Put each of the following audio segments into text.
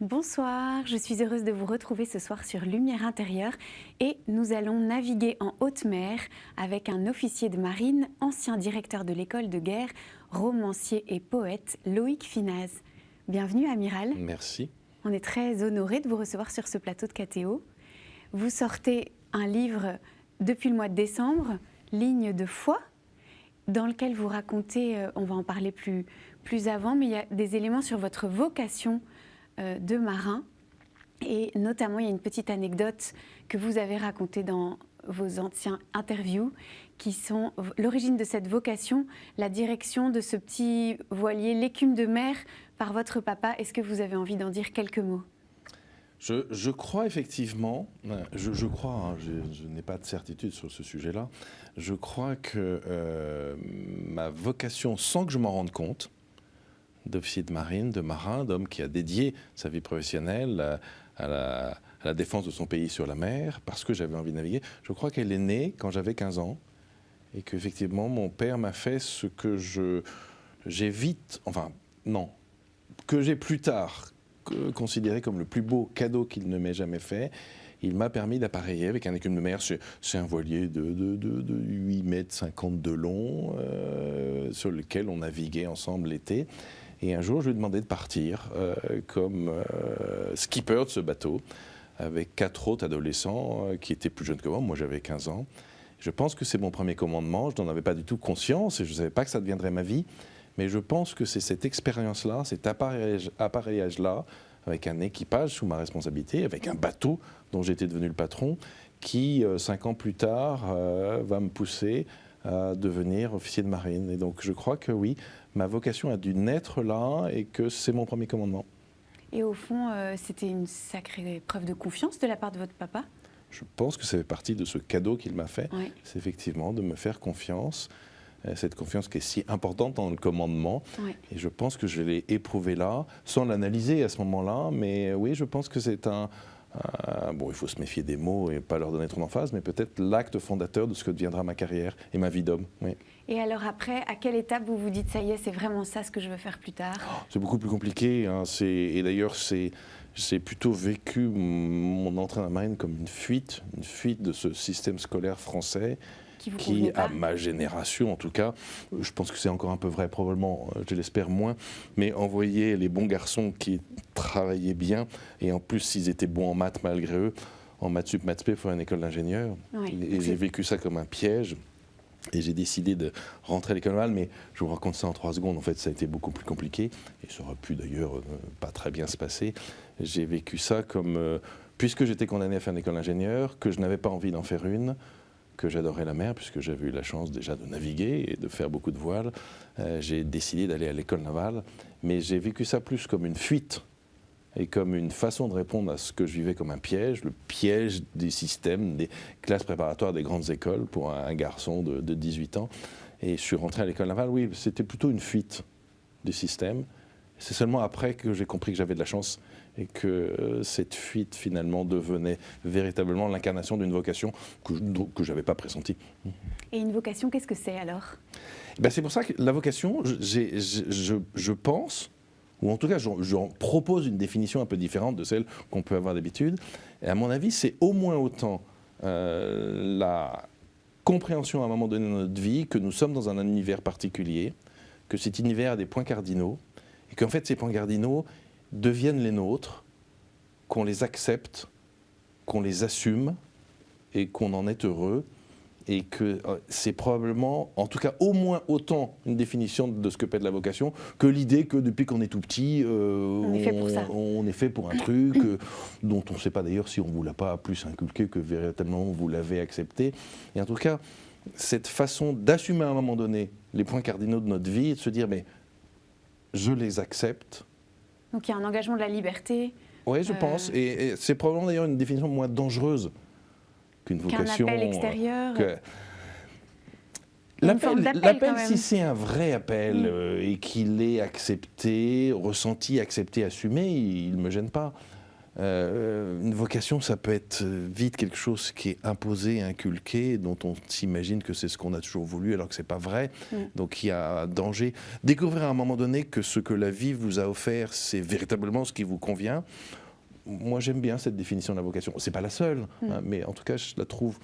Bonsoir, je suis heureuse de vous retrouver ce soir sur Lumière intérieure et nous allons naviguer en haute mer avec un officier de marine, ancien directeur de l'école de guerre, romancier et poète, Loïc Finaz. Bienvenue amiral. Merci. On est très honorés de vous recevoir sur ce plateau de KTO. Vous sortez un livre depuis le mois de décembre, Lignes de foi, dans lequel vous racontez, on va en parler plus avant, mais il y a des éléments sur votre vocation de marin. Et notamment, il y a une petite anecdote que vous avez racontée dans vos anciens interviews, qui sont l'origine de cette vocation, la direction de ce petit voilier, l'écume de mer, par votre papa. Est-ce que vous avez envie d'en dire quelques mots ? Je crois effectivement, je crois, hein, je n'ai pas de certitude sur ce sujet-là, je crois que ma vocation, sans que je m'en rende compte, d'officier de marine, de marin, d'homme qui a dédié sa vie professionnelle à la défense de son pays sur la mer, parce que j'avais envie de naviguer, je crois qu'elle est née quand j'avais 15 ans, et qu'effectivement mon père m'a fait ce que j'ai vite, enfin non, que j'ai plus tard considéré comme le plus beau cadeau qu'il ne m'ait jamais fait. Il m'a permis d'appareiller avec un écume de mer. C'est un voilier de 8,50 mètres de long, sur lequel on naviguait ensemble l'été. Et un jour, je lui ai demandé de partir comme skipper de ce bateau, avec 4 autres adolescents qui étaient plus jeunes que moi. Moi, j'avais 15 ans. Je pense que c'est mon premier commandement. Je n'en avais pas du tout conscience et je ne savais pas que ça deviendrait ma vie. Mais je pense que c'est cette expérience-là, cet appareillage-là, avec un équipage sous ma responsabilité, avec un bateau dont j'étais devenu le patron, qui, 5 ans plus tard, va me pousser à devenir officier de marine. Et donc je crois que oui, ma vocation a dû naître là et que c'est mon premier commandement. Et au fond, c'était une sacrée preuve de confiance de la part de votre papa ? Je pense que ça fait partie de ce cadeau qu'il m'a fait, Oui. c'est effectivement de me faire confiance. Cette confiance qui est si importante dans le commandement. Oui. Et je pense que je l'ai éprouvé là, sans l'analyser à ce moment-là. Mais oui, je pense que c'est bon, il faut se méfier des mots et pas leur donner trop d'emphase, mais peut-être l'acte fondateur de ce que deviendra ma carrière et ma vie d'homme. Oui. Et alors après, à quelle étape vous vous dites, ça y est, c'est vraiment ça ce que je veux faire plus tard ? C'est beaucoup plus compliqué. Hein. Et d'ailleurs, j'ai plutôt vécu mon entrée dans la marine comme une fuite de ce système scolaire français. Qui, à ma génération en tout cas, je pense que c'est encore un peu vrai, probablement, je l'espère moins, mais envoyer les bons garçons qui travaillaient bien, et en plus s'ils étaient bons en maths malgré eux, en maths sup, maths spé, pour une école d'ingénieur. Oui. Et j'ai vécu ça comme un piège, et j'ai décidé de rentrer à l'école navale, mais je vous raconte ça en 3 secondes, en fait ça a été beaucoup plus compliqué, et ça aurait pu d'ailleurs pas très bien se passer. J'ai vécu ça comme, puisque j'étais condamné à faire une école d'ingénieur, que je n'avais pas envie d'en faire une, que j'adorais la mer, puisque j'avais eu la chance déjà de naviguer et de faire beaucoup de voiles. J'ai décidé d'aller à l'école navale, mais j'ai vécu ça plus comme une fuite et comme une façon de répondre à ce que je vivais comme un piège, le piège des systèmes, des classes préparatoires des grandes écoles pour un garçon de 18 ans. Et je suis rentré à l'école navale, oui, c'était plutôt une fuite du système. C'est seulement après que j'ai compris que j'avais de la chance et que cette fuite finalement devenait véritablement l'incarnation d'une vocation que je n'avais pas pressentie. Et une vocation, qu'est-ce que c'est alors ? Ben c'est pour ça que la vocation, je pense, ou en tout cas j'en propose une définition un peu différente de celle qu'on peut avoir d'habitude. Et à mon avis, c'est au moins autant la compréhension à un moment donné de notre vie que nous sommes dans un univers particulier, que cet univers a des points cardinaux, et qu'en fait ces points cardinaux deviennent les nôtres, qu'on les accepte, qu'on les assume et qu'on en est heureux, et que c'est probablement, en tout cas au moins autant une définition de ce que peut être la vocation que l'idée que depuis qu'on est tout petit, on est fait pour un truc dont on ne sait pas d'ailleurs si on ne vous l'a pas plus inculqué que véritablement vous l'avez accepté. Et en tout cas, cette façon d'assumer à un moment donné les points cardinaux de notre vie et de se dire mais je les accepte. Donc il y a un engagement de la liberté. Oui, je pense. Et c'est probablement d'ailleurs une définition moins dangereuse qu'une vocation. Qu'un appel extérieur. L'appel, si c'est un vrai appel et qu'il est accepté, ressenti, accepté, assumé, il ne me gêne pas. Une vocation, ça peut être vite quelque chose qui est imposé, inculqué, dont on s'imagine que c'est ce qu'on a toujours voulu, alors que c'est pas vrai. Donc il y a un danger. Découvrir à un moment donné que ce que la vie vous a offert, c'est véritablement ce qui vous convient. Moi, j'aime bien cette définition de la vocation. C'est pas la seule, hein, mais en tout cas, je la trouve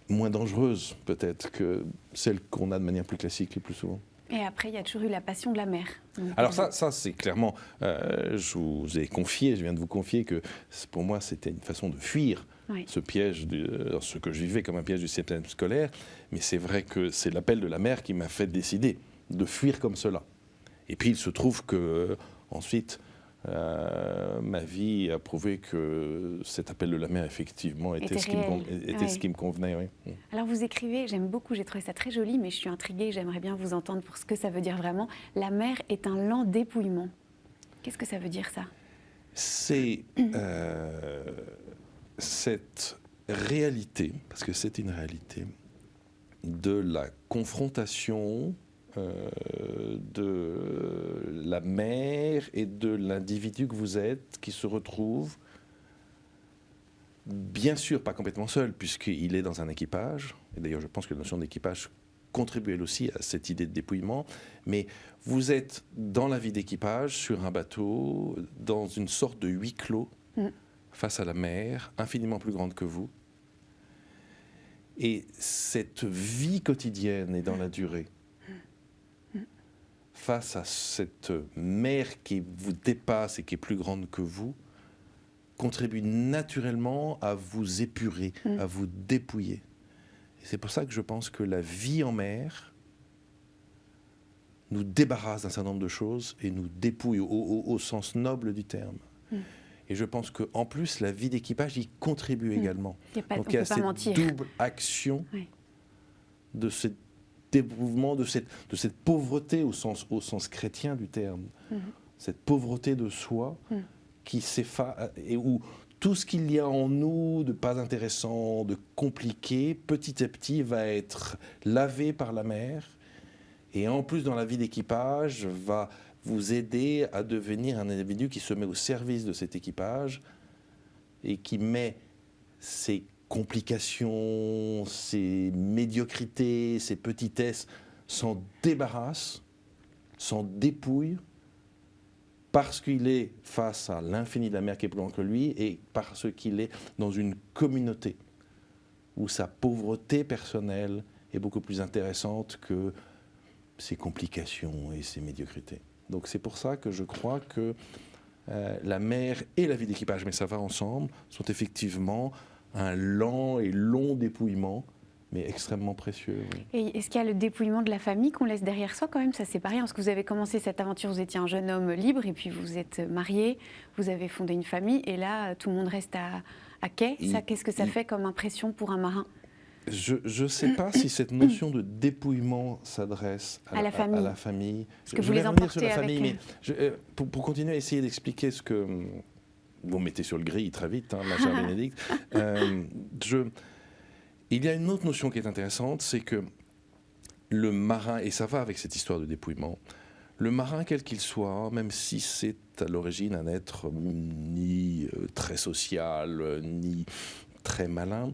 moins dangereuse, peut-être, que celle qu'on a de manière plus classique le plus souvent. Et après, il y a toujours eu la passion de la mer. Donc, alors ça c'est clairement, je vous ai confié, je viens de vous confier que pour moi c'était une façon de fuir ce piège, ce que je vivais comme un piège du système scolaire, mais c'est vrai que c'est l'appel de la mer qui m'a fait décider de fuir comme cela. Et puis il se trouve que ensuite, ma vie a prouvé que cet appel de la mer, effectivement, était ce qui me convenait. Oui. Alors vous écrivez, j'aime beaucoup, j'ai trouvé ça très joli, mais je suis intriguée, j'aimerais bien vous entendre pour ce que ça veut dire vraiment. La mer est un lent dépouillement. Qu'est-ce que ça veut dire, ça ? C'est cette réalité, parce que c'est une réalité, de la confrontation de la mer et de l'individu que vous êtes, qui se retrouve, bien sûr pas complètement seul, puisqu'il est dans un équipage, et d'ailleurs je pense que la notion d'équipage contribue elle aussi à cette idée de dépouillement, mais vous êtes dans la vie d'équipage, sur un bateau, dans une sorte de huis clos, face à la mer, infiniment plus grande que vous, et cette vie quotidienne est dans la durée. Face à cette mer qui vous dépasse et qui est plus grande que vous, contribue naturellement à vous épurer, à vous dépouiller. Et c'est pour ça que je pense que la vie en mer nous débarrasse d'un certain nombre de choses et nous dépouille au sens noble du terme. Et je pense qu'en plus, la vie d'équipage y contribue également. Donc il y a cette double action de cette démouvement, de cette pauvreté au sens chrétien du terme, cette pauvreté de soi qui s'efface, et où tout ce qu'il y a en nous de pas intéressant, de compliqué, petit à petit va être lavé par la mer, et en plus dans la vie d'équipage va vous aider à devenir un individu qui se met au service de cet équipage et qui met ses complications, ses médiocrités, ses petitesses, s'en débarrasse, s'en dépouille, parce qu'il est face à l'infini de la mer qui est plus grand que lui, et parce qu'il est dans une communauté où sa pauvreté personnelle est beaucoup plus intéressante que ses complications et ses médiocrités. Donc c'est pour ça que je crois que la mer et la vie d'équipage, mais ça va ensemble, sont effectivement un lent et long dépouillement, mais extrêmement précieux. Oui. Et est-ce qu'il y a le dépouillement de la famille qu'on laisse derrière soi quand même? Ça, c'est pas rien, parce que vous avez commencé cette aventure, vous étiez un jeune homme libre, et puis vous êtes marié, vous avez fondé une famille, et là, tout le monde reste à quai. Ça, qu'est-ce que ça fait comme impression pour un marin? Je ne sais pas si cette notion de dépouillement s'adresse à la famille. Parce que vous les emportez sur la avec... famille, mais pour continuer à essayer d'expliquer ce que... Vous mettez sur le grill très vite, hein, ma chère Bénédicte. Il y a une autre notion qui est intéressante, c'est que le marin, et ça va avec cette histoire de dépouillement, le marin, quel qu'il soit, même si c'est à l'origine un être ni très social, ni très malin,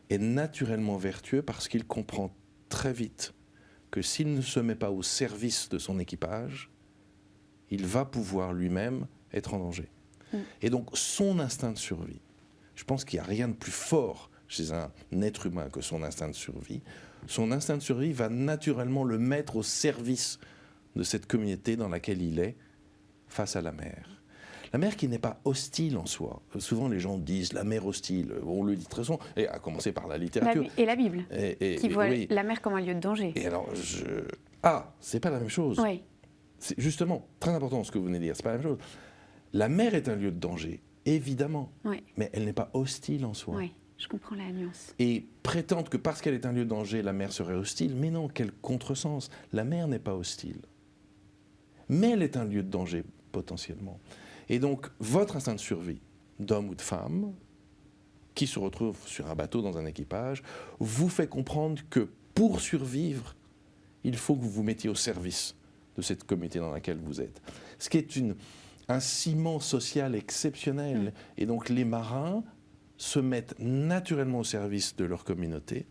est naturellement vertueux parce qu'il comprend très vite que s'il ne se met pas au service de son équipage, il va pouvoir lui-même être en danger. Et donc son instinct de survie, je pense qu'il n'y a rien de plus fort chez un être humain que son instinct de survie. Son instinct de survie va naturellement le mettre au service de cette communauté dans laquelle il est face à la mer. La mer qui n'est pas hostile en soi. Souvent les gens disent la mer hostile, on le dit très souvent, et à commencer par la littérature. Et la Bible, qui voit la mer comme un lieu de danger. Et alors, c'est pas la même chose. Oui. C'est justement très important ce que vous venez de dire, c'est pas la même chose. La mer est un lieu de danger, évidemment, mais elle n'est pas hostile en soi. Oui, je comprends la nuance. Et prétendre que parce qu'elle est un lieu de danger, la mer serait hostile, mais non, quel contresens. La mer n'est pas hostile. Mais elle est un lieu de danger, potentiellement. Et donc, votre instinct de survie, d'homme ou de femme, qui se retrouve sur un bateau dans un équipage, vous fait comprendre que pour survivre, il faut que vous vous mettiez au service de cette communauté dans laquelle vous êtes. Ce qui est un ciment social exceptionnel. Et donc les marins se mettent naturellement au service de leur communauté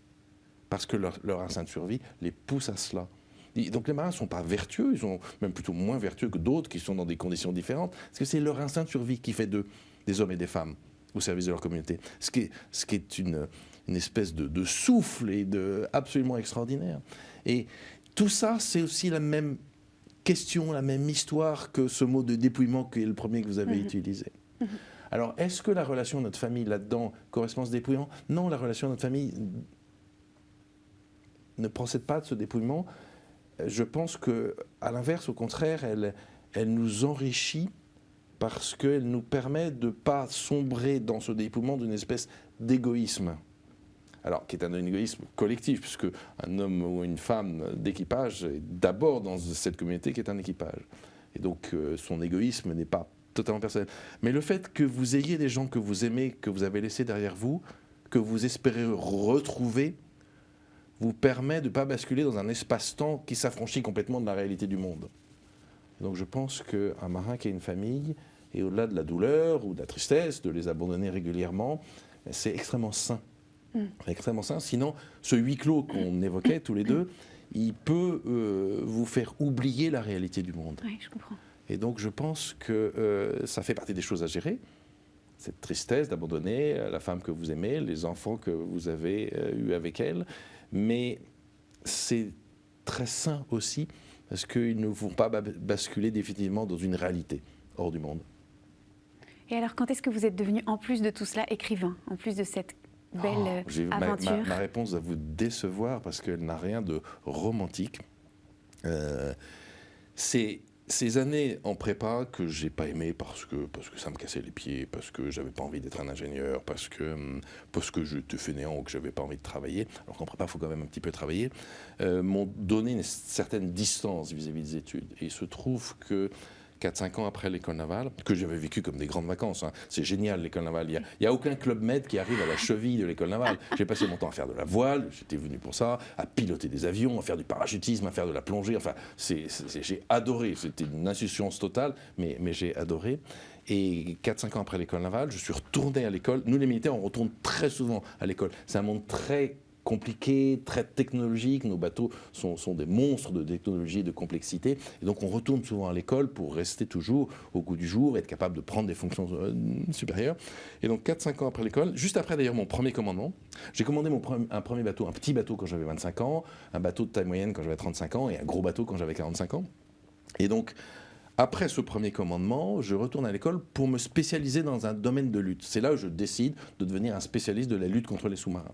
parce que leur instinct de survie les pousse à cela. Et donc les marins ne sont pas vertueux, ils sont même plutôt moins vertueux que d'autres qui sont dans des conditions différentes, parce que c'est leur instinct de survie qui fait d'eux des hommes et des femmes au service de leur communauté. Ce qui est une espèce de souffle et absolument extraordinaire. Et tout ça, c'est aussi la même question, la même histoire que ce mot de dépouillement qui est le premier que vous avez utilisé. Alors, est-ce que la relation de notre famille là-dedans correspond à ce dépouillement ? Non, la relation de notre famille ne procède pas de ce dépouillement. Je pense qu'à l'inverse, au contraire, elle nous enrichit parce qu'elle nous permet de ne pas sombrer dans ce dépouillement d'une espèce d'égoïsme. Alors, qui est un égoïsme collectif, puisque un homme ou une femme d'équipage est d'abord dans cette communauté qui est un équipage. Et donc, son égoïsme n'est pas totalement personnel. Mais le fait que vous ayez des gens que vous aimez, que vous avez laissés derrière vous, que vous espérez retrouver, vous permet de ne pas basculer dans un espace-temps qui s'affranchit complètement de la réalité du monde. Donc je pense qu'un marin qui a une famille, et au-delà de la douleur ou de la tristesse, de les abandonner régulièrement, c'est extrêmement sain. Extrêmement sain. Sinon, ce huis clos qu'on évoquait tous les deux, il peut vous faire oublier la réalité du monde. Oui, je comprends. Et donc je pense que ça fait partie des choses à gérer. Cette tristesse d'abandonner la femme que vous aimez, les enfants que vous avez eus avec elle. Mais c'est très sain aussi, parce qu'ils ne vont pas basculer définitivement dans une réalité hors du monde. Et alors, quand est-ce que vous êtes devenu, en plus de tout cela, écrivain, en plus de cette belle aventure? Ma réponse va vous décevoir, parce qu'elle n'a rien de romantique. C'est ces années en prépa que j'ai pas aimé parce que ça me cassait les pieds, parce que j'avais pas envie d'être un ingénieur, parce que j'étais fainéant ou que j'avais pas envie de travailler, alors qu'en prépa il faut quand même un petit peu travailler, m'ont donné une certaine distance vis-à-vis des études. Et il se trouve que 4-5 ans après l'école navale, que j'avais vécu comme des grandes vacances. Hein. C'est génial l'école navale. Il n'y a aucun club med qui arrive à la cheville de l'école navale. J'ai passé mon temps à faire de la voile, j'étais venu pour ça, à piloter des avions, à faire du parachutisme, à faire de la plongée. Enfin, j'ai adoré. C'était une insouciance totale, mais j'ai adoré. Et 4-5 ans après l'école navale, je suis retourné à l'école. Nous, les militaires, on retourne très souvent à l'école. C'est un monde très compliqué, très technologique. Nos bateaux sont des monstres de technologie et de complexité. Et donc on retourne souvent à l'école pour rester toujours au goût du jour, être capable de prendre des fonctions supérieures. Et donc 4-5 ans après l'école, juste après d'ailleurs mon premier commandement, j'ai commandé un premier bateau, un petit bateau quand j'avais 25 ans, un bateau de taille moyenne quand j'avais 35 ans et un gros bateau quand j'avais 45 ans. Et donc, après ce premier commandement, je retourne à l'école pour me spécialiser dans un domaine de lutte. C'est là où je décide de devenir un spécialiste de la lutte contre les sous-marins.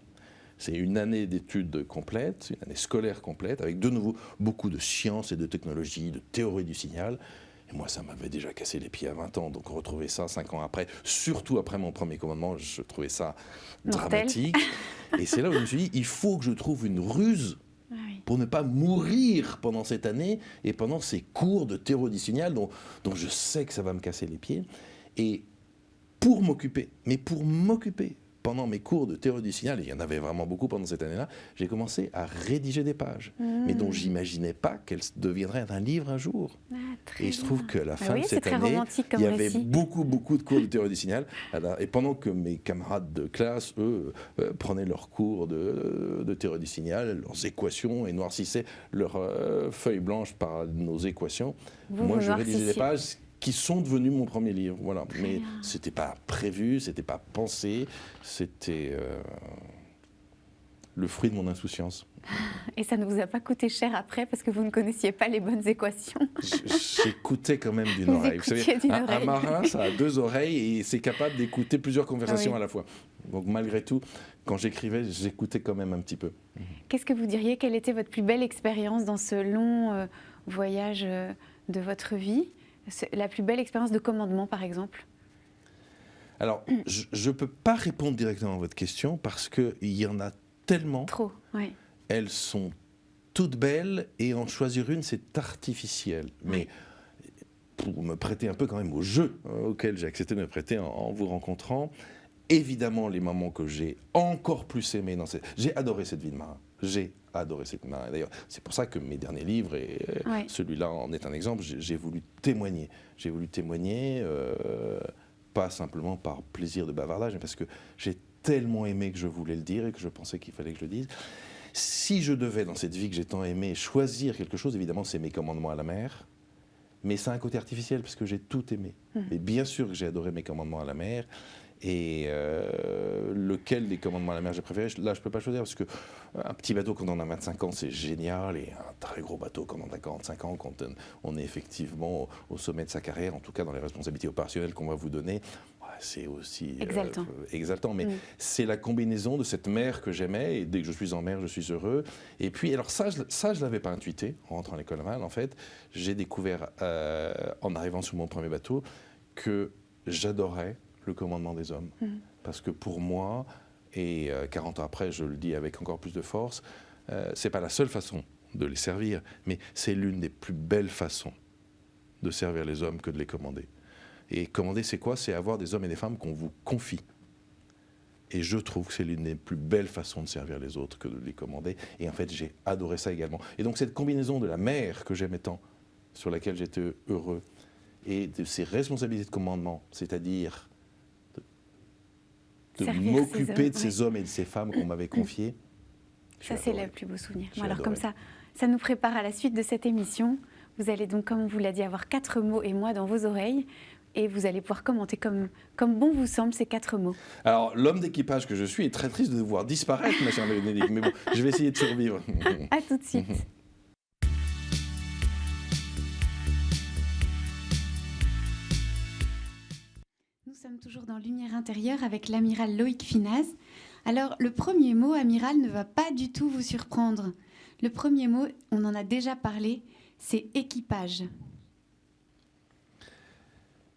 C'est une année d'études complète, une année scolaire complète, avec de nouveau beaucoup de sciences et de technologies, de théorie du signal. Et moi, ça m'avait déjà cassé les pieds à 20 ans, donc retrouver ça 5 ans après, surtout après mon premier commandement, je trouvais ça dramatique. Et c'est là où je me suis dit, il faut que je trouve une ruse pour ne pas mourir pendant cette année et pendant ces cours de théorie du signal dont je sais que ça va me casser les pieds. Et pour m'occuper, pendant mes cours de théorie du signal, et il y en avait vraiment beaucoup pendant cette année-là, j'ai commencé à rédiger des pages, mais dont j'imaginais pas qu'elles deviendraient un livre un jour. Et il se trouve qu'à la fin de cette année, il y avait beaucoup de cours de théorie du signal. Et pendant que mes camarades de classe, eux, prenaient leurs cours de théorie du signal, leurs équations, et noircissaient leurs feuilles blanches par nos équations, moi je rédigeais des pages qui sont devenus mon premier livre, voilà. Mais c'était pas prévu, c'était pas pensé, c'était le fruit de mon insouciance. Et ça ne vous a pas coûté cher après parce que vous ne connaissiez pas les bonnes équations? J'écoutais quand même d'une oreille. Vous savez, un marin, ça a 2 oreilles et c'est capable d'écouter plusieurs conversations à la fois. Donc malgré tout, quand j'écrivais, j'écoutais quand même un petit peu. Qu'est-ce que vous diriez? Quelle était votre plus belle expérience dans ce long voyage de votre vie? La plus belle expérience de commandement, par exemple? Alors, je ne peux pas répondre directement à votre question parce qu'il y en a tellement. Trop, oui. Elles sont toutes belles et en choisir une, c'est artificiel. Mais pour me prêter un peu quand même au jeu auquel j'ai accepté de me prêter en vous rencontrant, évidemment, les moments que j'ai encore plus aimés j'ai adoré cette vie de marin. J'ai adoré cette main. D'ailleurs, c'est pour ça que mes derniers livres, et Ouais. celui-là en est un exemple, j'ai voulu témoigner. J'ai voulu témoigner, pas simplement par plaisir de bavardage, mais parce que j'ai tellement aimé que je voulais le dire et que je pensais qu'il fallait que je le dise. Si je devais, dans cette vie que j'ai tant aimée, choisir quelque chose, évidemment, c'est Mes commandements à la mer. Mais ça a un côté artificiel, parce que j'ai tout aimé. Et bien sûr que j'ai adoré Mes commandements à la mer. Et lequel des commandements à la mer j'ai préféré, là je ne peux pas choisir, parce qu'un petit bateau quand on a 25 ans c'est génial, et un très gros bateau quand on a 45 ans, quand on est effectivement au sommet de sa carrière, en tout cas dans les responsabilités opérationnelles qu'on va vous donner, ouais, c'est aussi exaltant. Mais c'est la combinaison de cette mer que j'aimais, et dès que je suis en mer je suis heureux. Et puis alors ça je ne l'avais pas intuité en rentrant à l'école navale. En fait j'ai découvert en arrivant sur mon premier bateau que j'adorais le commandement des hommes. Parce que pour moi, et 40 ans après, je le dis avec encore plus de force, c'est pas la seule façon de les servir, mais c'est l'une des plus belles façons de servir les hommes que de les commander. Et commander, c'est quoi? C'est avoir des hommes et des femmes qu'on vous confie. Et je trouve que c'est l'une des plus belles façons de servir les autres que de les commander. Et en fait, j'ai adoré ça également. Et donc cette combinaison de la mer que j'aimais tant, sur laquelle j'étais heureux, et de ces responsabilités de commandement, c'est-à-dire de m'occuper de ces hommes et de ces femmes qu'on m'avait confiés. Ça, c'est le plus beau souvenir. Bon, alors comme ça nous prépare à la suite de cette émission. Vous allez donc, comme on vous l'a dit, avoir 4 mots et moi dans vos oreilles. Et vous allez pouvoir commenter comme bon vous semble ces 4 mots. Alors, l'homme d'équipage que je suis est très triste de devoir disparaître, ma chère Bénédicte. Mais bon, je vais essayer de survivre. À tout de suite. Nous sommes toujours dans Lumière intérieure avec l'amiral Loïc Finaz. Alors, le premier mot, amiral, ne va pas du tout vous surprendre. Le premier mot, on en a déjà parlé, c'est équipage.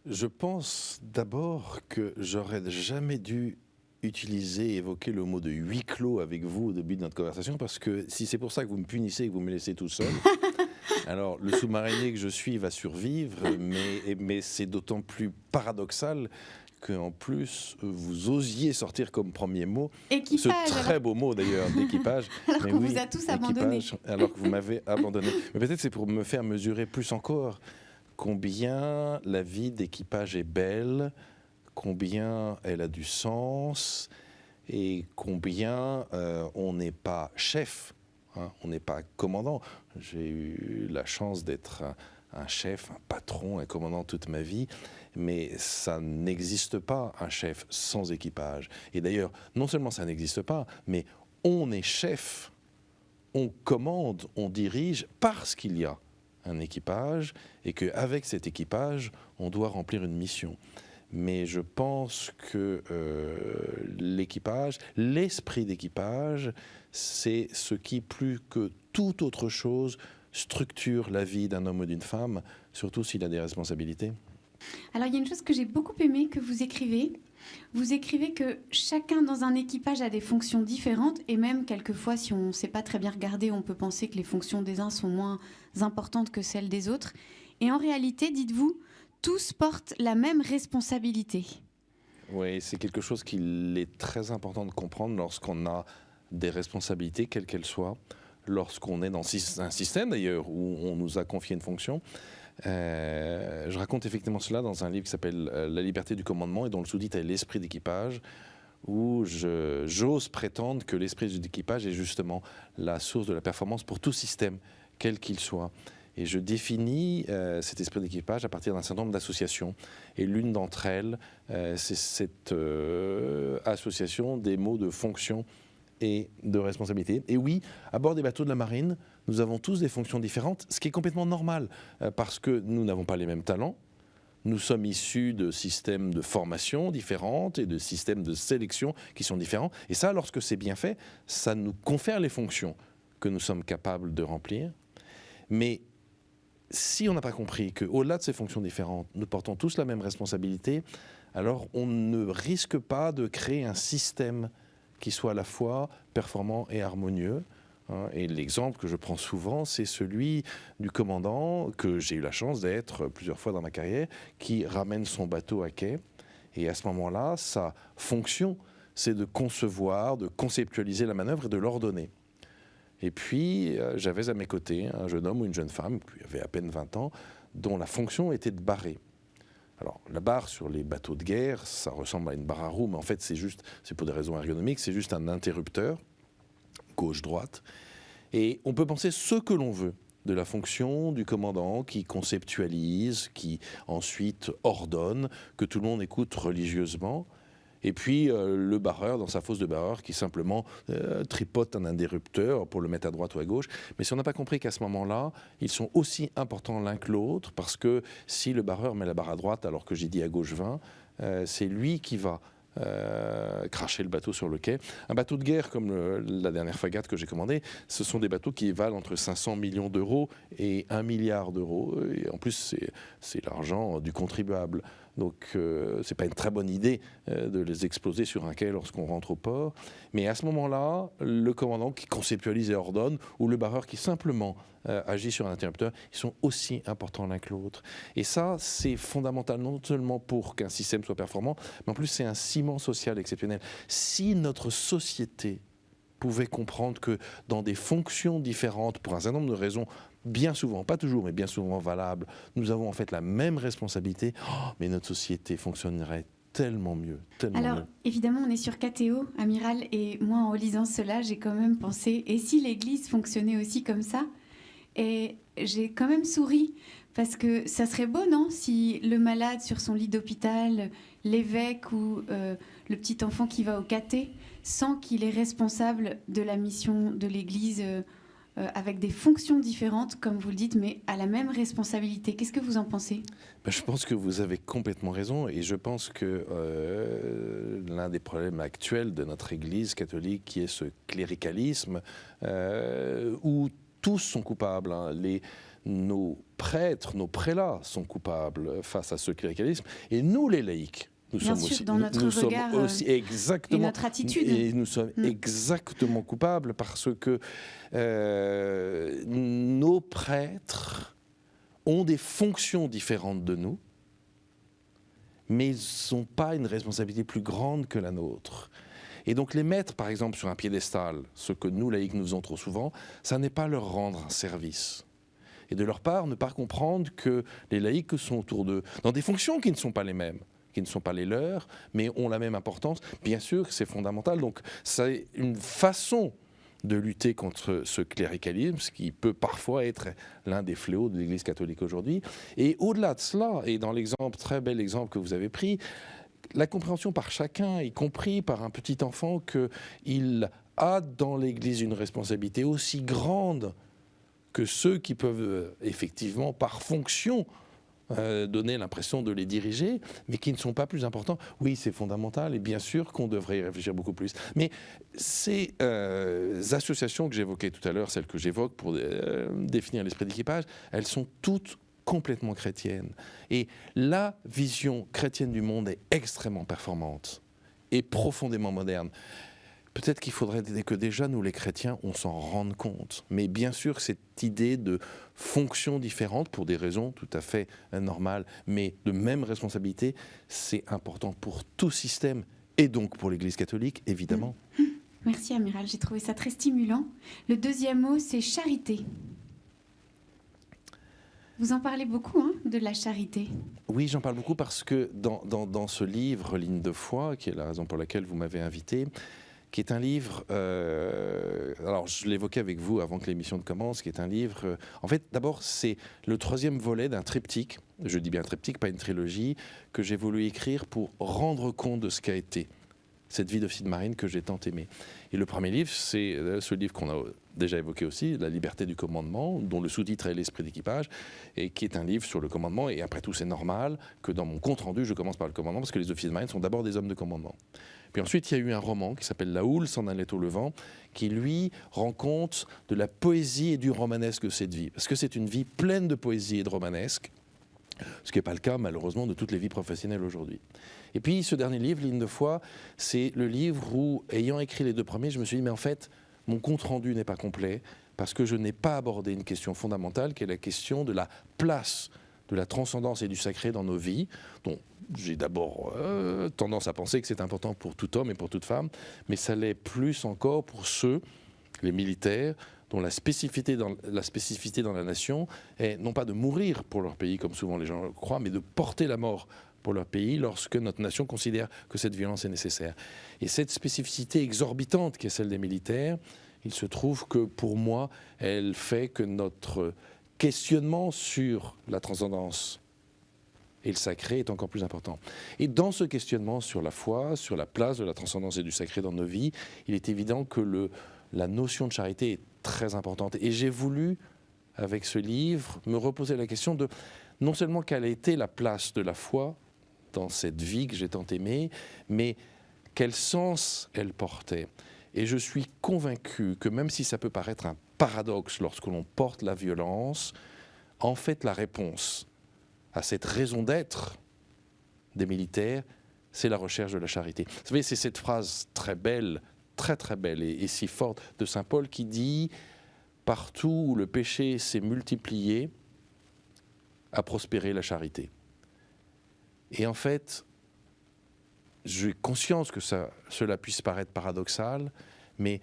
Je pense d'abord que j'aurais jamais dû utiliser, évoquer le mot de huis clos avec vous au début de notre conversation, parce que si c'est pour ça que vous me punissez et que vous me laissez tout seul, alors le sous-marinier que je suis va survivre, mais c'est d'autant plus paradoxal qu'en plus vous osiez sortir comme premier mot équipage, ce très beau mot d'ailleurs d'équipage. Alors qu'on vous a tous abandonné. Alors que vous m'avez abandonné. Mais peut-être c'est pour me faire mesurer plus encore combien la vie d'équipage est belle, combien elle a du sens, et combien on n'est pas chef, hein, on n'est pas commandant. J'ai eu la chance d'être un chef, un patron, un commandant toute ma vie, mais ça n'existe pas un chef sans équipage. Et d'ailleurs, non seulement ça n'existe pas, mais on est chef, on commande, on dirige parce qu'il y a un équipage, et qu'avec cet équipage, on doit remplir une mission. Mais je pense que l'équipage, l'esprit d'équipage, c'est ce qui, plus que toute autre chose, structure la vie d'un homme ou d'une femme, surtout s'il a des responsabilités. Alors, il y a une chose que j'ai beaucoup aimée que vous écrivez. Vous écrivez que chacun dans un équipage a des fonctions différentes, et même quelquefois, si on ne sait pas très bien regarder, on peut penser que les fonctions des uns sont moins importantes que celles des autres. Et en réalité, dites-vous, tous portent la même responsabilité. Oui, c'est quelque chose qu'il est très important de comprendre lorsqu'on a des responsabilités, quelles qu'elles soient, lorsqu'on est dans un système d'ailleurs où on nous a confié une fonction. Je raconte effectivement cela dans un livre qui s'appelle La liberté du commandement, et dont le sous-titre est L'esprit d'équipage, où j'ose prétendre que l'esprit d'équipage est justement la source de la performance pour tout système, quel qu'il soit. Et je définis cet esprit d'équipage à partir d'un certain nombre d'associations. Et l'une d'entre elles, c'est cette association des mots de fonction et de responsabilité. Et oui, à bord des bateaux de la marine, nous avons tous des fonctions différentes, ce qui est complètement normal, parce que nous n'avons pas les mêmes talents. Nous sommes issus de systèmes de formation différentes et de systèmes de sélection qui sont différents. Et ça, lorsque c'est bien fait, ça nous confère les fonctions que nous sommes capables de remplir. Mais si on n'a pas compris qu'au-delà de ces fonctions différentes, nous portons tous la même responsabilité, alors on ne risque pas de créer un système qui soit à la fois performant et harmonieux. Et l'exemple que je prends souvent, c'est celui du commandant, que j'ai eu la chance d'être plusieurs fois dans ma carrière, qui ramène son bateau à quai. Et à ce moment-là, sa fonction, c'est de concevoir, de conceptualiser la manœuvre et de l'ordonner. Et puis, j'avais à mes côtés un jeune homme ou une jeune femme, qui avait à peine 20 ans, dont la fonction était de barrer. Alors, la barre sur les bateaux de guerre, ça ressemble à une barre à roues, mais en fait, c'est pour des raisons ergonomiques, c'est juste un interrupteur, gauche-droite. Et on peut penser ce que l'on veut de la fonction du commandant qui conceptualise, qui ensuite ordonne, que tout le monde écoute religieusement. Et puis le barreur dans sa fosse de barreur qui simplement tripote un interrupteur pour le mettre à droite ou à gauche. Mais si on n'a pas compris qu'à ce moment-là, ils sont aussi importants l'un que l'autre, parce que si le barreur met la barre à droite alors que j'ai dit à gauche 20, c'est lui qui va cracher le bateau sur le quai. Un bateau de guerre comme la dernière frégate que j'ai commandée, ce sont des bateaux qui valent entre 500 millions d'euros et 1 milliard d'euros. Et en plus, c'est l'argent du contribuable. Donc, ce n'est pas une très bonne idée de les exploser sur un quai lorsqu'on rentre au port. Mais à ce moment-là, le commandant qui conceptualise et ordonne, ou le barreur qui simplement agit sur un interrupteur, ils sont aussi importants l'un que l'autre. Et ça, c'est fondamental, non seulement pour qu'un système soit performant, mais en plus, c'est un ciment social exceptionnel. Si notre société pouvait comprendre que dans des fonctions différentes, pour un certain nombre de raisons, bien souvent, pas toujours, mais bien souvent valables, nous avons en fait la même responsabilité, mais notre société fonctionnerait tellement mieux, tellement mieux. Alors, évidemment, on est sur KTO, Amiral, et moi, en relisant cela, j'ai quand même pensé, et si l'Église fonctionnait aussi comme ça? Et j'ai quand même souri, parce que ça serait beau, non? Si le malade sur son lit d'hôpital, l'évêque ou le petit enfant qui va au caté, sent qu'il est responsable de la mission de l'Église avec des fonctions différentes, comme vous le dites, mais à la même responsabilité. Qu'est-ce que vous en pensez ? Je pense que vous avez complètement raison, et je pense que l'un des problèmes actuels de notre Église catholique, qui est ce cléricalisme, où tous sont coupables, hein. Nos prêtres, nos prélats sont coupables face à ce cléricalisme, et nous les laïcs, nous Bien sommes sûr, aussi, dans notre regard sommes aussi exactement, et notre attitude. Et nous sommes exactement coupables parce que nos prêtres ont des fonctions différentes de nous, mais ils n'ont pas une responsabilité plus grande que la nôtre. Et donc les mettre, par exemple, sur un piédestal, ce que nous, laïcs, nous faisons trop souvent, ça n'est pas leur rendre un service. Et de leur part, ne pas comprendre que les laïcs sont autour d'eux, dans des fonctions qui ne sont pas les mêmes, qui ne sont pas les leurs, mais ont la même importance. Bien sûr, c'est fondamental. Donc c'est une façon de lutter contre ce cléricalisme, ce qui peut parfois être l'un des fléaux de l'Église catholique aujourd'hui. Et au-delà de cela, et dans l'exemple, très bel exemple que vous avez pris, la compréhension par chacun, y compris par un petit enfant, qu'il a dans l'Église une responsabilité aussi grande que ceux qui peuvent effectivement, par fonction, donner l'impression de les diriger, mais qui ne sont pas plus importants. Oui, c'est fondamental, et bien sûr qu'on devrait y réfléchir beaucoup plus. Mais ces associations que j'évoquais tout à l'heure, celles que j'évoque pour définir l'esprit d'équipage, elles sont toutes complètement chrétienne. Et la vision chrétienne du monde est extrêmement performante et profondément moderne. Peut-être qu'il faudrait que déjà, nous les chrétiens, on s'en rende compte. Mais bien sûr, cette idée de fonctions différentes, pour des raisons tout à fait normales, mais de même responsabilité, c'est important pour tout système, et donc pour l'Église catholique, évidemment. Merci, Amiral, j'ai trouvé ça très stimulant. Le deuxième mot, c'est charité. Vous en parlez beaucoup, hein, de la charité. Oui, j'en parle beaucoup parce que dans ce livre, Ligne de foi, qui est la raison pour laquelle vous m'avez invité, qui est un livre, alors je l'évoquais avec vous avant que l'émission ne commence, qui est un livre, en fait d'abord c'est le troisième volet d'un triptyque, je dis bien un triptyque, pas une trilogie, que j'ai voulu écrire pour rendre compte de ce qu'a été cette vie d'officier de marine que j'ai tant aimée. Et le premier livre, c'est ce livre qu'on a déjà évoqué aussi, La liberté du commandement, dont le sous-titre est L'esprit d'équipage, et qui est un livre sur le commandement. Et après tout, c'est normal que dans mon compte-rendu, je commence par le commandement, parce que les officiers de marine sont d'abord des hommes de commandement. Puis ensuite, il y a eu un roman qui s'appelle La houle s'en allait au levant, qui lui rend compte de la poésie et du romanesque de cette vie. Parce que c'est une vie pleine de poésie et de romanesque, ce qui n'est pas le cas malheureusement de toutes les vies professionnelles aujourd'hui. Et puis ce dernier livre, Ligne de foi, c'est le livre où, ayant écrit les deux premiers, je me suis dit, mais en fait, mon compte-rendu n'est pas complet, parce que je n'ai pas abordé une question fondamentale, qui est la question de la place de la transcendance et du sacré dans nos vies, dont j'ai d'abord tendance à penser que c'est important pour tout homme et pour toute femme, mais ça l'est plus encore pour ceux, les militaires, dont la spécificité dans la nation est non pas de mourir pour leur pays, comme souvent les gens le croient, mais de porter la mort pour leur pays lorsque notre nation considère que cette violence est nécessaire. Et cette spécificité exorbitante qui est celle des militaires, il se trouve que pour moi, elle fait que notre questionnement sur la transcendance et le sacré est encore plus important. Et dans ce questionnement sur la foi, sur la place de la transcendance et du sacré dans nos vies, il est évident que la notion de charité est très importante. Et j'ai voulu, avec ce livre, me reposer la question de non seulement quelle a été la place de la foi dans cette vie que j'ai tant aimée, mais quel sens elle portait. Et je suis convaincu que même si ça peut paraître un paradoxe lorsque l'on porte la violence, en fait la réponse à cette raison d'être des militaires, c'est la recherche de la charité. Vous savez, c'est cette phrase très belle, très très belle et si forte de saint Paul qui dit « Partout où le péché s'est multiplié, a prospéré la charité ». Et en fait, j'ai conscience que cela puisse paraître paradoxal, mais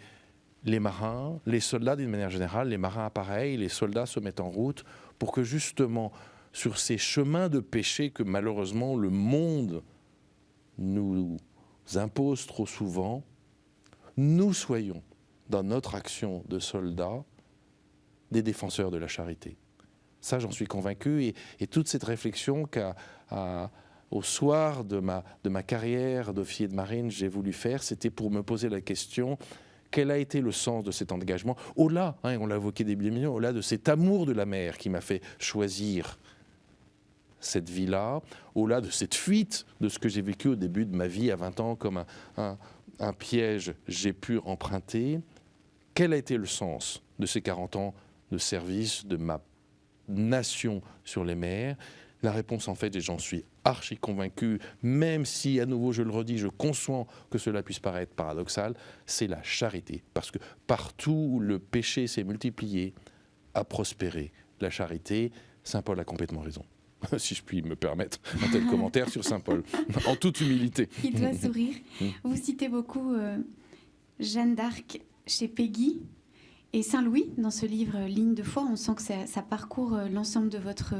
les marins, les soldats d'une manière générale, les marins appareillent, les soldats se mettent en route pour que justement, sur ces chemins de péché que malheureusement le monde nous impose trop souvent, nous soyons, dans notre action de soldats, des défenseurs de la charité. Ça, j'en suis convaincu, et toute cette réflexion au soir de ma carrière d'officier de marine, j'ai voulu faire, c'était pour me poser la question, quel a été le sens de cet engagement, au-delà, on l'a évoqué début d'émission, au-delà de cet amour de la mer qui m'a fait choisir cette vie-là, au-delà de cette fuite de ce que j'ai vécu au début de ma vie à 20 ans comme un piège j'ai pu emprunter, quel a été le sens de ces 40 ans de service de ma nation sur les mers? La réponse, en fait, et j'en suis archi convaincu, même si, à nouveau, je le redis, je conçois que cela puisse paraître paradoxal, c'est la charité. Parce que partout où le péché s'est multiplié, a prospéré la charité. Saint Paul a complètement raison, si je puis me permettre un tel commentaire sur Saint Paul, en toute humilité. Il doit sourire. Vous citez beaucoup Jeanne d'Arc chez Péguy et Saint-Louis dans ce livre Ligne de foi. On sent que ça parcourt l'ensemble de votre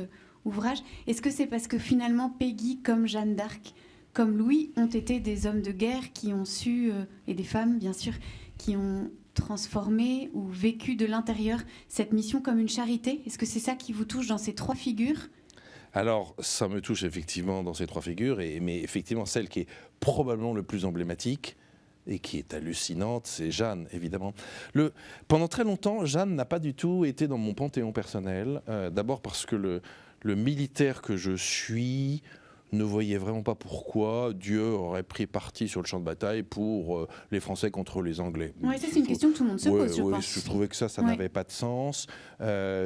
ouvrage. Est-ce que c'est parce que finalement Péguy, comme Jeanne d'Arc, comme Louis, ont été des hommes de guerre qui ont su, et des femmes bien sûr, qui ont transformé ou vécu de l'intérieur cette mission comme une charité? Est-ce que c'est ça qui vous touche dans ces trois figures? Alors, ça me touche effectivement dans ces trois figures, mais effectivement, celle qui est probablement le plus emblématique et qui est hallucinante, c'est Jeanne, évidemment. Pendant très longtemps, Jeanne n'a pas du tout été dans mon panthéon personnel, d'abord parce que le militaire que je suis ne voyait vraiment pas pourquoi Dieu aurait pris parti sur le champ de bataille pour les Français contre les Anglais. Oui, ça c'est une question que tout le monde se pose, je pense. Je trouvais que ça n'avait pas de sens.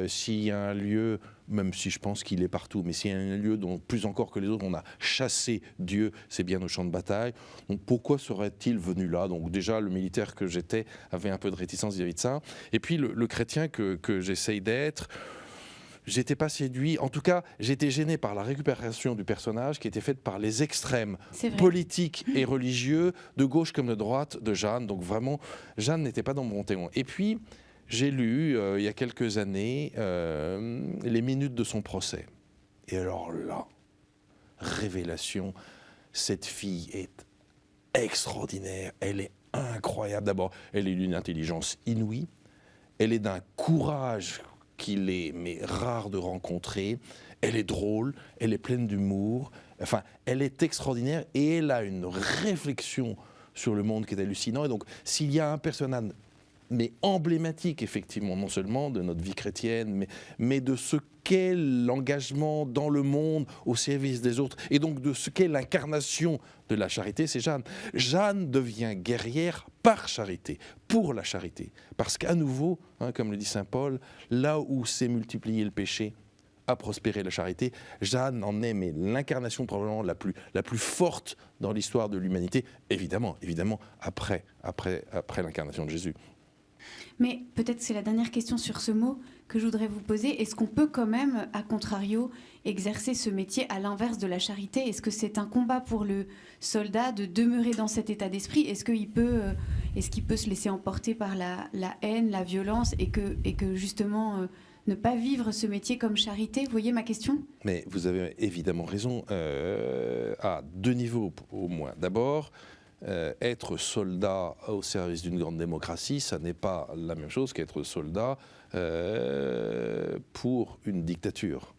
S'il y a un lieu, même si je pense qu'il est partout, mais s'il y a un lieu dont plus encore que les autres, on a chassé Dieu, c'est bien au champ de bataille. Donc pourquoi serait-il venu là? Donc déjà, le militaire que j'étais avait un peu de réticence vis-à-vis de ça. Et puis le chrétien que j'essaye d'être, j'étais pas séduit, en tout cas j'étais gêné par la récupération du personnage qui était faite par les extrêmes politiques et religieux, de gauche comme de droite, de Jeanne. Donc vraiment, Jeanne n'était pas dans mon panthéon. Et puis j'ai lu il y a quelques années les minutes de son procès. Et alors là, révélation, cette fille est extraordinaire, elle est incroyable. D'abord, elle est d'une intelligence inouïe, elle est d'un courage qu'il est rare de rencontrer, elle est drôle, elle est pleine d'humour, enfin, elle est extraordinaire et elle a une réflexion sur le monde qui est hallucinant. Et donc, s'il y a un personnage emblématique, effectivement, non seulement de notre vie chrétienne, mais de ce qu'est l'engagement dans le monde au service des autres, et donc de ce qu'est l'incarnation de la charité, c'est Jeanne. Jeanne devient guerrière par charité, pour la charité. Parce qu'à nouveau, comme le dit saint Paul, là où s'est multiplié le péché, a prospéré la charité. Jeanne en est l'incarnation probablement la plus forte dans l'histoire de l'humanité, évidemment après l'incarnation de Jésus. Mais peut-être c'est la dernière question sur ce mot que je voudrais vous poser. Est-ce qu'on peut quand même, à contrario, exercer ce métier à l'inverse de la charité? Est-ce que c'est un combat pour le soldat de demeurer dans cet état d'esprit? Est-ce qu'il peut est-ce qu'il peut se laisser emporter par la haine, la violence, et que justement ne pas vivre ce métier comme charité? Vous voyez ma question? Mais vous avez évidemment raison, à deux niveaux au moins. D'abord, être soldat au service d'une grande démocratie, ça n'est pas la même chose qu'être soldat pour une dictature.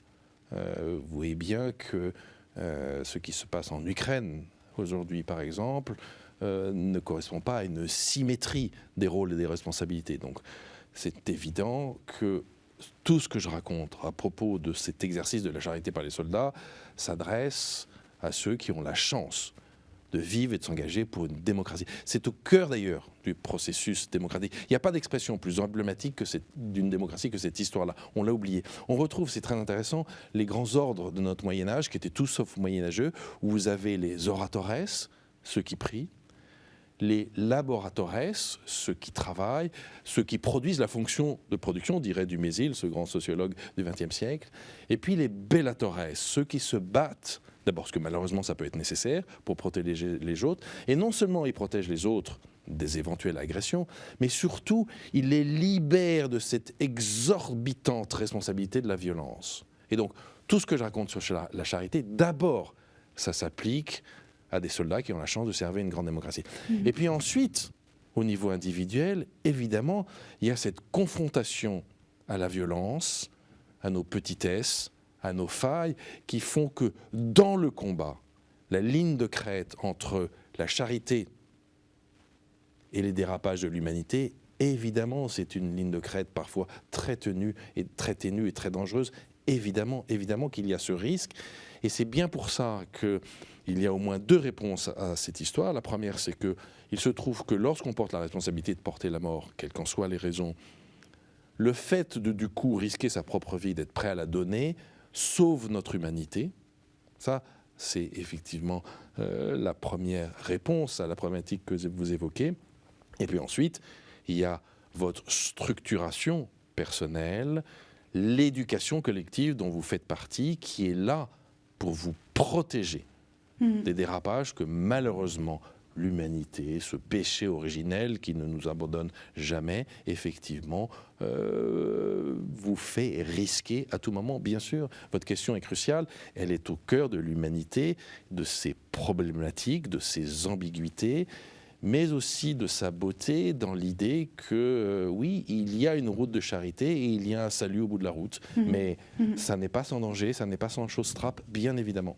Vous voyez bien que ce qui se passe en Ukraine aujourd'hui, par exemple, ne correspond pas à une symétrie des rôles et des responsabilités. Donc, c'est évident que tout ce que je raconte à propos de cet exercice de la charité par les soldats s'adresse à ceux qui ont la chance de vivre et de s'engager pour une démocratie. C'est au cœur d'ailleurs du processus démocratique. Il n'y a pas d'expression plus emblématique d'une démocratie que cette histoire-là. On l'a oublié. On retrouve, c'est très intéressant, les grands ordres de notre Moyen-Âge, qui étaient tous sauf moyenâgeux, où vous avez les oratores, ceux qui prient, les laboratores, ceux qui travaillent, ceux qui produisent la fonction de production, dirait Dumézil, ce grand sociologue du XXe siècle, et puis les bellatores, ceux qui se battent, d'abord parce que malheureusement ça peut être nécessaire pour protéger les autres, et non seulement ils protègent les autres des éventuelles agressions, mais surtout ils les libèrent de cette exorbitante responsabilité de la violence. Et donc tout ce que je raconte sur la charité, d'abord ça s'applique à des soldats qui ont la chance de servir une grande démocratie. Et puis ensuite, au niveau individuel, évidemment, il y a cette confrontation à la violence, à nos petitesses, à nos failles, qui font que dans le combat, la ligne de crête entre la charité et les dérapages de l'humanité, évidemment, c'est une ligne de crête parfois très ténue et très dangereuse. Évidemment qu'il y a ce risque. Et c'est bien pour ça qu'il y a au moins deux réponses à cette histoire. La première, c'est qu'il se trouve que lorsqu'on porte la responsabilité de porter la mort, quelles qu'en soient les raisons, le fait de, du coup, risquer sa propre vie, d'être prêt à la donner, sauve notre humanité. Ça, c'est effectivement la première réponse à la problématique que vous évoquez. Et puis ensuite, il y a votre structuration personnelle, l'éducation collective dont vous faites partie, qui est là pour vous protéger des dérapages que malheureusement l'humanité, ce péché originel qui ne nous abandonne jamais, effectivement, vous fait risquer à tout moment. Bien sûr, votre question est cruciale, elle est au cœur de l'humanité, de ses problématiques, de ses ambiguïtés, mais aussi de sa beauté dans l'idée que, oui, il y a une route de charité et il y a un salut au bout de la route. Mais ça n'est pas sans danger, ça n'est pas sans chose-trappe, bien évidemment.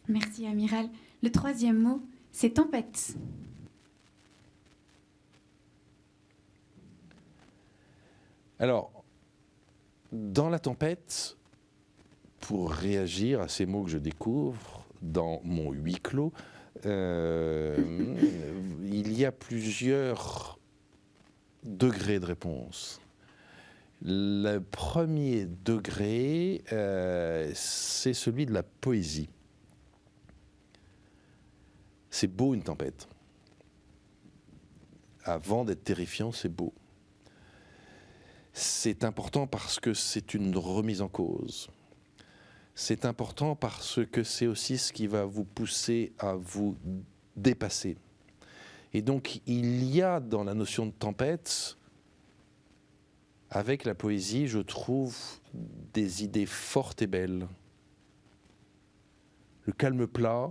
Merci, Amiral. Le troisième mot, c'est tempête. Alors, dans la tempête, pour réagir à ces mots que je découvre dans mon huis clos, il y a plusieurs degrés de réponse. Le premier degré, c'est celui de la poésie. C'est beau une tempête. Avant d'être terrifiant, c'est beau. C'est important parce que c'est une remise en cause. C'est important parce que c'est aussi ce qui va vous pousser à vous dépasser. Et donc, il y a dans la notion de tempête, avec la poésie, je trouve des idées fortes et belles. Le calme plat,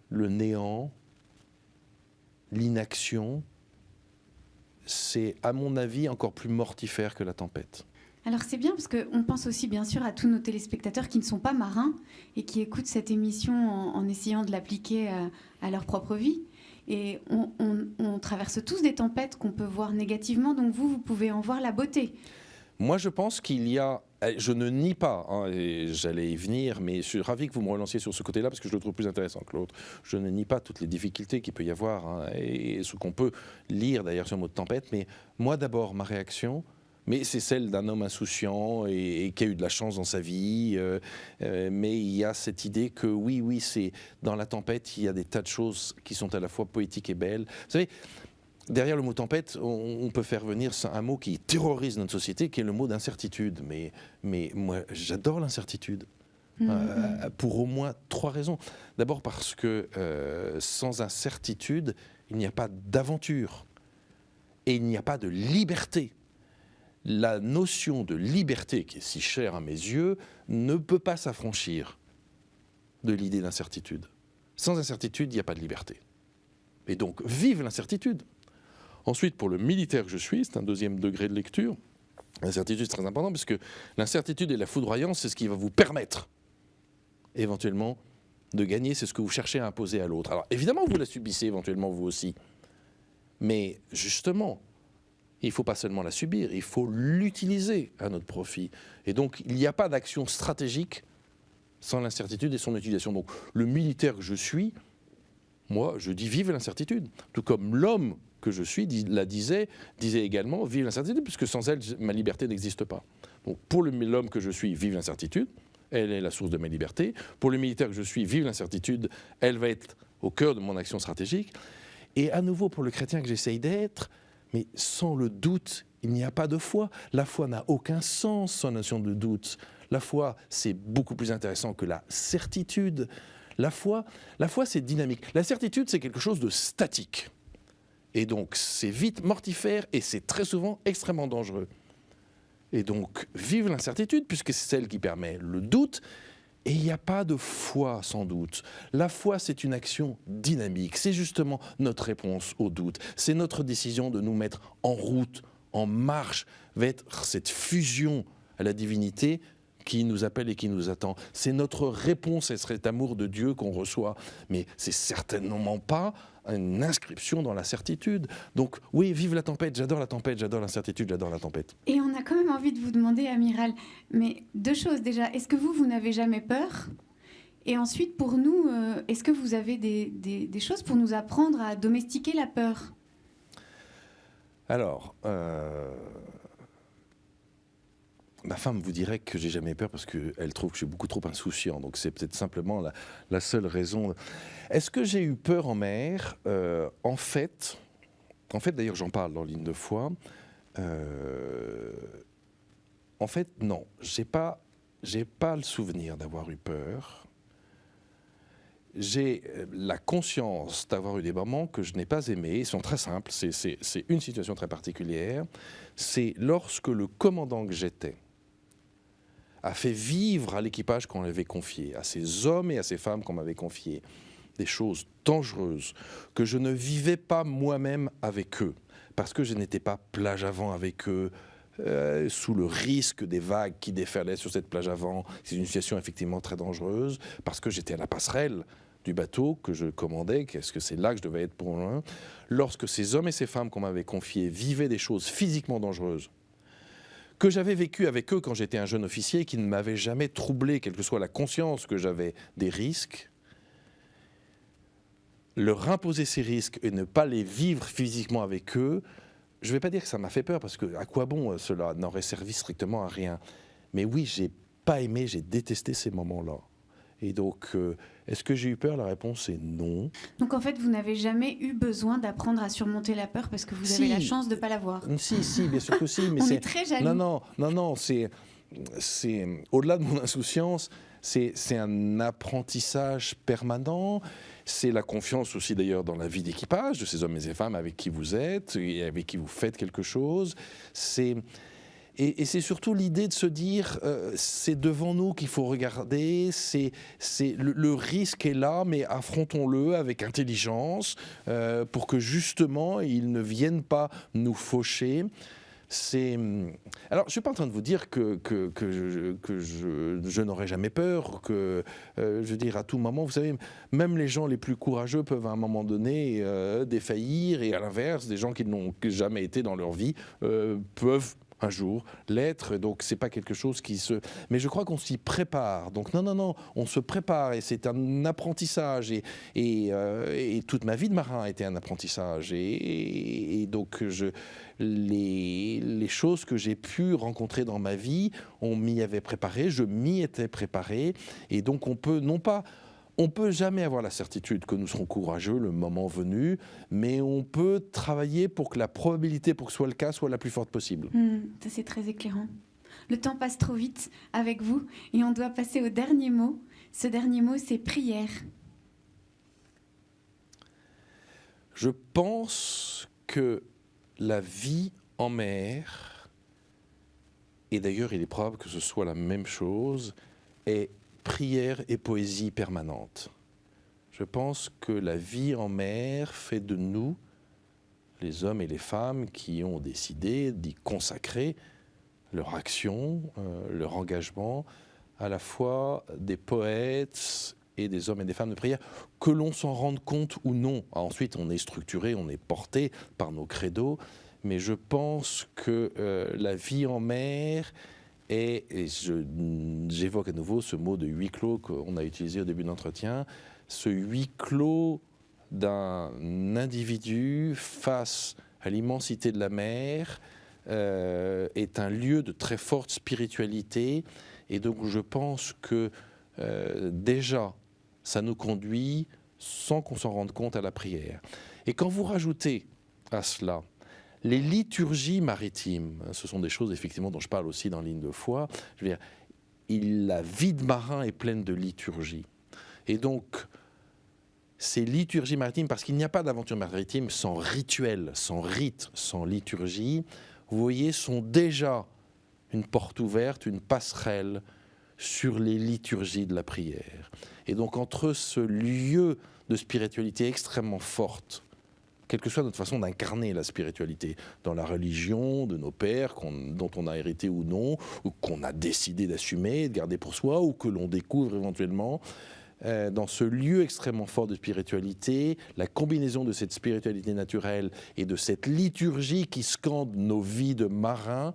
le néant, l'inaction, c'est, à mon avis, encore plus mortifère que la tempête. Alors c'est bien parce qu'on pense aussi bien sûr à tous nos téléspectateurs qui ne sont pas marins et qui écoutent cette émission en essayant de l'appliquer à leur propre vie. Et on traverse tous des tempêtes qu'on peut voir négativement, donc vous pouvez en voir la beauté. Moi je pense qu'il y a, je ne nie pas, hein, et j'allais y venir, mais je suis ravi que vous me relanciez sur ce côté-là parce que je le trouve plus intéressant que l'autre. Je ne nie pas toutes les difficultés qu'il peut y avoir, hein, et ce qu'on peut lire d'ailleurs sur le mot de tempête, mais moi d'abord ma réaction, mais c'est celle d'un homme insouciant et qui a eu de la chance dans sa vie. Mais il y a cette idée que oui, c'est dans la tempête, il y a des tas de choses qui sont à la fois poétiques et belles. Vous savez, derrière le mot tempête, on peut faire venir un mot qui terrorise notre société, qui est le mot d'incertitude. Mais moi, j'adore l'incertitude. pour au moins 3 raisons. D'abord parce que sans incertitude, il n'y a pas d'aventure et il n'y a pas de liberté. La notion de liberté, qui est si chère à mes yeux, ne peut pas s'affranchir de l'idée d'incertitude. Sans incertitude, il n'y a pas de liberté. Et donc, vive l'incertitude. Ensuite, pour le militaire que je suis, c'est un 2e degré de lecture, l'incertitude c'est très important, parce que l'incertitude et la foudroyance, c'est ce qui va vous permettre, éventuellement, de gagner, c'est ce que vous cherchez à imposer à l'autre. Alors, évidemment, vous la subissez éventuellement, vous aussi. Mais, justement, il ne faut pas seulement la subir, il faut l'utiliser à notre profit. Et donc, il n'y a pas d'action stratégique sans l'incertitude et son utilisation. Donc, le militaire que je suis, moi, je dis vive l'incertitude. Tout comme l'homme que je suis disait également vive l'incertitude, puisque sans elle, ma liberté n'existe pas. Donc, pour l'homme que je suis, vive l'incertitude. Elle est la source de ma liberté. Pour le militaire que je suis, vive l'incertitude. Elle va être au cœur de mon action stratégique. Et à nouveau, pour le chrétien que j'essaye d'être, mais sans le doute, il n'y a pas de foi. La foi n'a aucun sens sans notion de doute. La foi, c'est beaucoup plus intéressant que la certitude. La foi, c'est dynamique. La certitude, c'est quelque chose de statique. Et donc, c'est vite mortifère et c'est très souvent extrêmement dangereux. Et donc, vive l'incertitude, puisque c'est celle qui permet le doute. Et il n'y a pas de foi sans doute. La foi, c'est une action dynamique. C'est justement notre réponse au doute. C'est notre décision de nous mettre en route, en marche, vers cette fusion à la divinité qui nous appelle et qui nous attend. C'est notre réponse à cet amour de Dieu qu'on reçoit. Mais c'est certainement pas une inscription dans la certitude. Donc oui, vive la tempête, j'adore l'incertitude, j'adore la tempête. Et on a quand même envie de vous demander, amiral, mais 2 choses déjà. Est-ce que vous n'avez jamais peur ? Et ensuite, pour nous, est-ce que vous avez des choses pour nous apprendre à domestiquer la peur ? Alors, ma femme vous dirait que j'ai jamais peur parce qu'elle trouve que je suis beaucoup trop insouciant. Donc c'est peut-être simplement la seule raison. Est-ce que j'ai eu peur en mer ? En fait, d'ailleurs j'en parle dans Ligne de foi. En fait, non. J'ai pas le souvenir d'avoir eu peur. J'ai la conscience d'avoir eu des moments que je n'ai pas aimés. Ils sont très simples. C'est une situation très particulière. C'est lorsque le commandant que j'étais a fait vivre à l'équipage qu'on avait confié, à ces hommes et à ces femmes qu'on m'avait confiés, des choses dangereuses que je ne vivais pas moi-même avec eux, parce que je n'étais pas plage avant avec eux, sous le risque des vagues qui déferlaient sur cette plage avant. C'est une situation effectivement très dangereuse, parce que j'étais à la passerelle du bateau que je commandais, qu'est-ce que c'est là que je devais être pour loin. Lorsque ces hommes et ces femmes qu'on m'avait confiés vivaient des choses physiquement dangereuses, que j'avais vécu avec eux quand j'étais un jeune officier, qui ne m'avait jamais troublé, quelle que soit la conscience que j'avais des risques, leur imposer ces risques et ne pas les vivre physiquement avec eux, je ne vais pas dire que ça m'a fait peur, parce que à quoi bon cela n'aurait servi strictement à rien. Mais oui, j'ai pas aimé, j'ai détesté ces moments-là. Et donc, est-ce que j'ai eu peur ? La réponse est non. Donc en fait, vous n'avez jamais eu besoin d'apprendre à surmonter la peur parce que vous avez la chance de ne pas l'avoir. Si, bien sûr que si. Mais on est très jaloux. Non, c'est au-delà de mon insouciance, c'est un apprentissage permanent. C'est la confiance aussi d'ailleurs dans la vie d'équipage de ces hommes et ces femmes avec qui vous êtes et avec qui vous faites quelque chose. Et c'est surtout l'idée de se dire, c'est devant nous qu'il faut regarder, le risque est là, mais affrontons-le avec intelligence pour que justement il ne vienne pas nous faucher. Alors, je ne suis pas en train de vous dire que je n'aurai jamais peur, que, je veux dire, à tout moment, vous savez, même les gens les plus courageux peuvent à un moment donné défaillir, et à l'inverse, des gens qui n'ont jamais été dans leur vie peuvent un jour l'être, donc c'est pas quelque chose qui se... Mais je crois qu'on s'y prépare, donc non, on se prépare, et c'est un apprentissage, et toute ma vie de marin a été un apprentissage, et donc les choses que j'ai pu rencontrer dans ma vie, on m'y avait préparé, je m'y étais préparé, et donc on peut jamais avoir la certitude que nous serons courageux le moment venu, mais on peut travailler pour que la probabilité pour que ce soit le cas soit la plus forte possible. Ça, c'est très éclairant. Le temps passe trop vite avec vous et on doit passer au dernier mot. Ce dernier mot, c'est prière. Je pense que la vie en mer, et d'ailleurs il est probable que ce soit la même chose, est prière et poésie permanente. Je pense que la vie en mer fait de nous, les hommes et les femmes qui ont décidé d'y consacrer leur action, leur engagement, à la fois des poètes et des hommes et des femmes de prière, que l'on s'en rende compte ou non. Ensuite, on est structuré, on est porté par nos credos, mais je pense que la vie en mer est, et j'évoque à nouveau ce mot de huis clos qu'on a utilisé au début de l'entretien, ce huis clos d'un individu face à l'immensité de la mer est un lieu de très forte spiritualité, et donc je pense que déjà ça nous conduit sans qu'on s'en rende compte à la prière. Et quand vous rajoutez à cela les liturgies maritimes, ce sont des choses effectivement dont je parle aussi dans Ligne de foi, je veux dire, la vie de marin est pleine de liturgies. Et donc, ces liturgies maritimes, parce qu'il n'y a pas d'aventure maritime sans rituel, sans rite, sans liturgie, vous voyez, sont déjà une porte ouverte, une passerelle sur les liturgies de la prière. Et donc, entre ce lieu de spiritualité extrêmement forte, quelle que soit notre façon d'incarner la spiritualité, dans la religion de nos pères, dont on a hérité ou non, ou qu'on a décidé d'assumer, de garder pour soi, ou que l'on découvre éventuellement, dans ce lieu extrêmement fort de spiritualité, la combinaison de cette spiritualité naturelle et de cette liturgie qui scande nos vies de marins,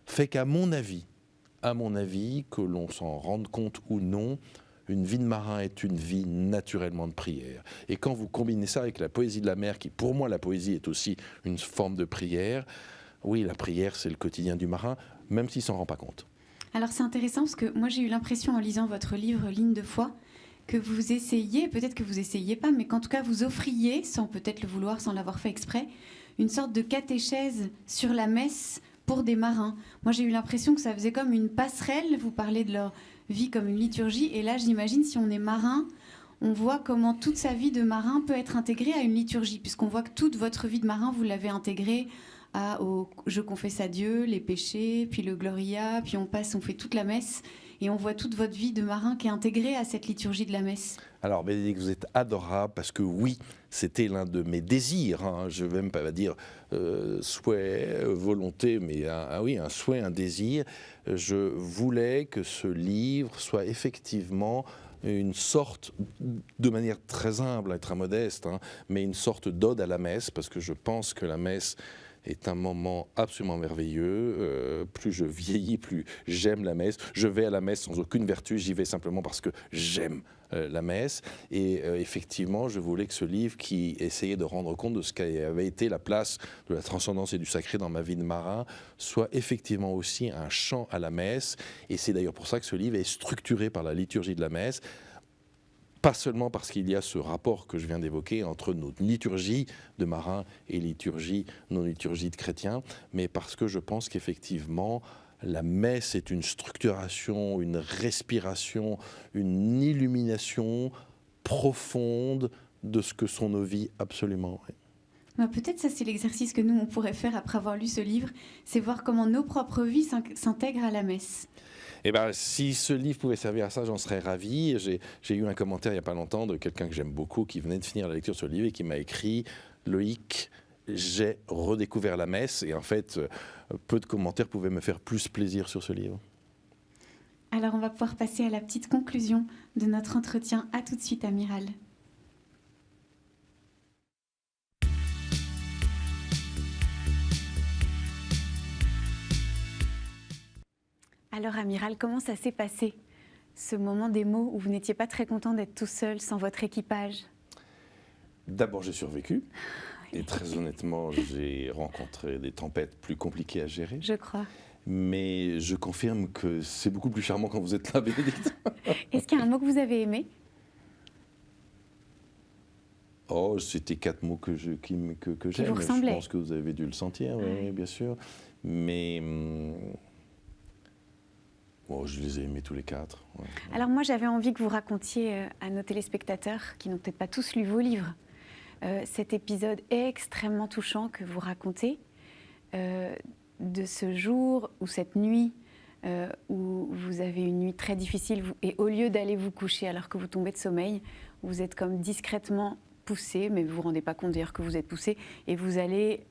fait qu'à mon avis, que l'on s'en rende compte ou non, une vie de marin est une vie naturellement de prière. Et quand vous combinez ça avec la poésie de la mer, qui pour moi la poésie est aussi une forme de prière, oui, la prière c'est le quotidien du marin, même s'il ne s'en rend pas compte. Alors c'est intéressant parce que moi j'ai eu l'impression en lisant votre livre Ligne de foi, que vous essayiez, peut-être que vous essayiez pas, mais qu'en tout cas vous offriez, sans peut-être le vouloir, sans l'avoir fait exprès, une sorte de catéchèse sur la messe pour des marins. Moi j'ai eu l'impression que ça faisait comme une passerelle, vous parlez de leur vie comme une liturgie, et là j'imagine si on est marin, on voit comment toute sa vie de marin peut être intégrée à une liturgie, puisqu'on voit que toute votre vie de marin, vous l'avez intégrée au « je confesse à Dieu », les péchés, puis le Gloria, puis on fait toute la messe, et on voit toute votre vie de marin qui est intégrée à cette liturgie de la messe. Alors Bénédicte, vous êtes adorable, parce que oui, c'était l'un de mes désirs, hein. Je ne vais même pas dire souhait, volonté, mais un souhait, un désir. Je voulais que ce livre soit effectivement une sorte, de manière très humble et très modeste, hein, mais une sorte d'ode à la messe, parce que je pense que la messe est un moment absolument merveilleux. Plus je vieillis, plus j'aime la messe. Je vais à la messe sans aucune vertu, j'y vais simplement parce que j'aime la messe. Et effectivement, je voulais que ce livre, qui essayait de rendre compte de ce qu'avait été la place de la transcendance et du sacré dans ma vie de marin, soit effectivement aussi un chant à la messe. Et c'est d'ailleurs pour ça que ce livre est structuré par la liturgie de la messe. Pas seulement parce qu'il y a ce rapport que je viens d'évoquer entre notre liturgie de marins et nos liturgies de chrétiens, mais parce que je pense qu'effectivement, la messe est une structuration, une respiration, une illumination profonde de ce que sont nos vies absolument. Bah, peut-être ça c'est l'exercice que nous on pourrait faire après avoir lu ce livre, c'est voir comment nos propres vies s'intègrent à la messe. Eh bien, si ce livre pouvait servir à ça, j'en serais ravi. J'ai eu un commentaire il n'y a pas longtemps de quelqu'un que j'aime beaucoup qui venait de finir la lecture de ce livre et qui m'a écrit « Loïc, j'ai redécouvert la messe ». Et en fait, peu de commentaires pouvaient me faire plus plaisir sur ce livre. Alors on va pouvoir passer à la petite conclusion de notre entretien. À tout de suite, Amiral. Alors, Amiral, comment ça s'est passé, ce moment des mots où vous n'étiez pas très content d'être tout seul, sans votre équipage? D'abord, j'ai survécu. Et très honnêtement, j'ai rencontré des tempêtes plus compliquées à gérer. Je crois. Mais je confirme que c'est beaucoup plus charmant quand vous êtes là, Bénédicte. Est-ce qu'il y a un mot que vous avez aimé? Oh, c'était 4 mots que j'aime. Je pense que vous avez dû le sentir, oui, bien sûr. Mais Oh, je les ai aimés tous les 4. Ouais. Alors moi, j'avais envie que vous racontiez à nos téléspectateurs, qui n'ont peut-être pas tous lu vos livres, cet épisode extrêmement touchant que vous racontez, de ce jour ou cette nuit où vous avez une nuit très difficile et au lieu d'aller vous coucher alors que vous tombez de sommeil, vous êtes comme discrètement poussé, mais vous ne vous rendez pas compte d'ailleurs que vous êtes poussé, et vous allez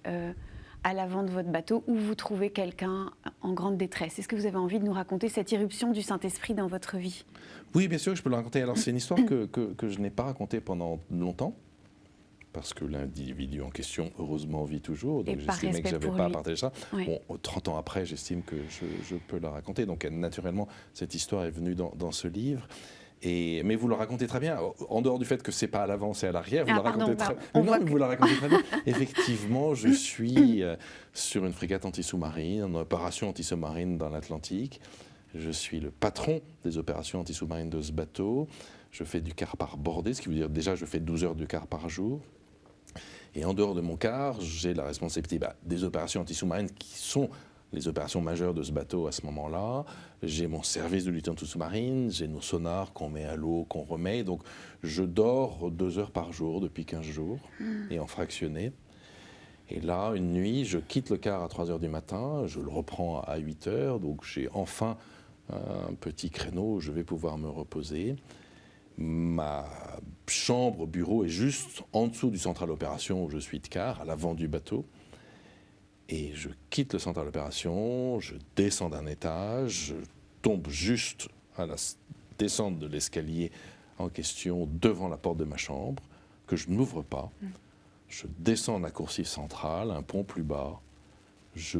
à l'avant de votre bateau où vous trouvez quelqu'un en grande détresse. Est-ce que vous avez envie de nous raconter cette irruption du Saint-Esprit dans votre vie ? Oui, bien sûr, je peux le raconter. Alors c'est une histoire que je n'ai pas racontée pendant longtemps, parce que l'individu en question, heureusement, vit toujours. Donc j'estimais que je n'avais pas à partager ça. Oui. Bon, 30 ans après, j'estime que je peux la raconter. Donc naturellement, cette histoire est venue dans ce livre. Mais vous le racontez très bien, en dehors du fait que c'est pas à l'avant, c'est à l'arrière. Vous la racontez très bien. Effectivement, je suis sur une frégate anti-sous-marine, en opération anti-sous-marine dans l'Atlantique. Je suis le patron des opérations anti-sous-marines de ce bateau. Je fais du quart par bordée, ce qui veut dire déjà je fais 12 heures de quart par jour. Et en dehors de mon quart, j'ai la responsabilité des opérations anti-sous-marines qui sont les opérations majeures de ce bateau à ce moment-là. J'ai mon service de lutte anti-sous-marine, j'ai nos sonars qu'on met à l'eau, qu'on remet. Donc je dors 2 heures par jour depuis 15 jours, et en fractionné. Et là, une nuit, je quitte le quart à 3 heures du matin, je le reprends à 8 heures, donc j'ai enfin un petit créneau où je vais pouvoir me reposer. Ma chambre, bureau est juste en dessous du central opération où je suis de quart, à l'avant du bateau. Et je quitte le central d'opération, je descends d'un étage, je tombe juste à la descente de l'escalier en question devant la porte de ma chambre, que je n'ouvre pas. Je descends la coursive centrale, un pont plus bas, je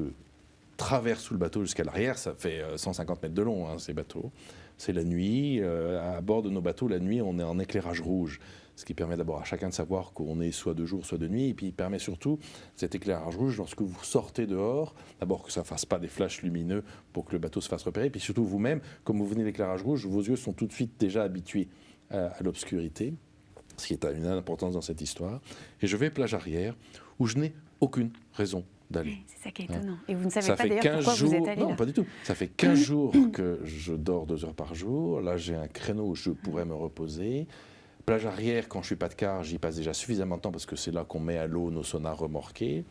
traverse sous le bateau jusqu'à l'arrière, ça fait 150 mètres de long, hein, ces bateaux. C'est la nuit, à bord de nos bateaux, la nuit, on est en éclairage rouge. Ce qui permet d'abord à chacun de savoir qu'on est soit de jour, soit de nuit. Et puis il permet surtout, cet éclairage rouge, lorsque vous sortez dehors, d'abord que ça ne fasse pas des flashs lumineux pour que le bateau se fasse repérer. Et puis surtout vous-même, comme vous venez de l'éclairage rouge, vos yeux sont tout de suite déjà habitués à l'obscurité, ce qui est une importance dans cette histoire. Et je vais plage arrière, où je n'ai aucune raison d'aller. C'est ça qui est étonnant. Et vous ne savez pas d'ailleurs pourquoi vous êtes allé là. Non, pas du tout. Ça fait 15 jours que je dors 2 heures par jour. Là, j'ai un créneau où je pourrais me reposer. Plage arrière, quand je ne suis pas de quart, j'y passe déjà suffisamment de temps parce que c'est là qu'on met à l'eau nos sonars remorqués.